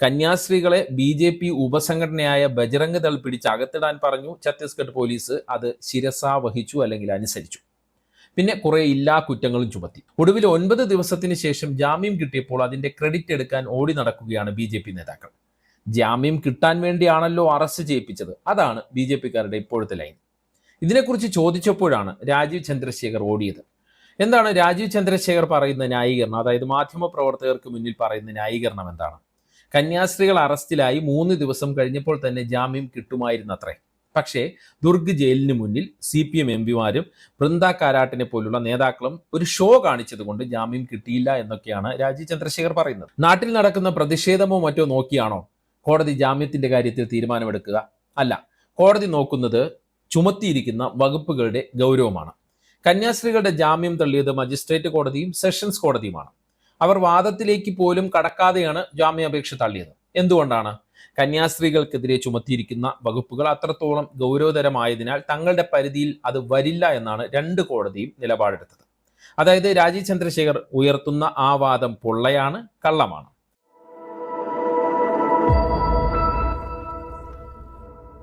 കന്യാസ്ത്രീകളെ BJP ഉപസംഘടനയായ Bajrang Dal പിടിച്ച് അകത്തിടാൻ പറഞ്ഞു. Chhattisgarh police അത് ശിരസാ വഹിച്ചു, അല്ലെങ്കിൽ അനുസരിച്ചു. പിന്നെ കുറെ ഇല്ലാ കുറ്റങ്ങളും ചുമത്തി. ഒടുവിൽ 9 ദിവസത്തിന് ശേഷം ജാമ്യം കിട്ടിയപ്പോൾ അതിന്റെ ക്രെഡിറ്റ് എടുക്കാൻ ഓടി നടക്കുകയാണ് BJP നേതാക്കൾ. ജാമ്യം കിട്ടാൻ വേണ്ടിയാണല്ലോ അറസ്റ്റ് ചെയ്യിപ്പിച്ചത്. അതാണ് BJPക്കാരുടെ ഇപ്പോഴത്തെ ലൈൻ. ഇതിനെക്കുറിച്ച് ചോദിച്ചപ്പോഴാണ് രാജീവ് ചന്ദ്രശേഖർ ഓടിയത്. എന്താണ് രാജീവ് ചന്ദ്രശേഖർ പറയുന്ന ന്യായീകരണം? അതായത് മാധ്യമപ്രവർത്തകർക്ക് മുന്നിൽ പറയുന്ന ന്യായീകരണം എന്താണ്? കന്യാസ്ത്രീകൾ അറസ്റ്റിലായി 3 ദിവസം കഴിഞ്ഞപ്പോൾ തന്നെ ജാമ്യം കിട്ടുമായിരുന്നത്രേ. പക്ഷേ ദുർഗ് ജയിലിന് മുന്നിൽ CPM MPമാരും ബൃന്ദ കാരാട്ടിനെ പോലുള്ള നേതാക്കളും ഒരു ഷോ കാണിച്ചതുകൊണ്ട് ജാമ്യം കിട്ടിയില്ല എന്നൊക്കെയാണ് രാജീവ് ചന്ദ്രശേഖർ പറയുന്നത്. നാട്ടിൽ നടക്കുന്ന പ്രതിഷേധമോ മറ്റോ നോക്കിയാണോ കോടതി ജാമ്യത്തിന്റെ കാര്യത്തിൽ തീരുമാനമെടുക്കുക? അല്ല, കോടതി നോക്കുന്നത് ചുമത്തിയിരിക്കുന്ന വകുപ്പുകളുടെ ഗൗരവമാണ്. കന്യാസ്ത്രീകളുടെ ജാമ്യം തള്ളിയത് മജിസ്ട്രേറ്റ് കോടതിയും സെഷൻസ് കോടതിയുമാണ്. അവർ വാദത്തിലേക്ക് പോലും കടക്കാതെയാണ് ജാമ്യാപേക്ഷ തള്ളിയത്. എന്തുകൊണ്ടാണ്? കന്യാസ്ത്രീകൾക്കെതിരെ ചുമത്തിയിരിക്കുന്ന വകുപ്പുകൾ അത്രത്തോളം ഗൗരവതരമായതിനാൽ തങ്ങളുടെ പരിധിയിൽ അത് വരില്ല എന്നാണ് 2 കോടതിയും നിലപാടെടുത്തത്. അതായത് രാജീവ് ചന്ദ്രശേഖർ ഉയർത്തുന്ന ആ വാദം പൊള്ളയാണ്, കള്ളമാണ്.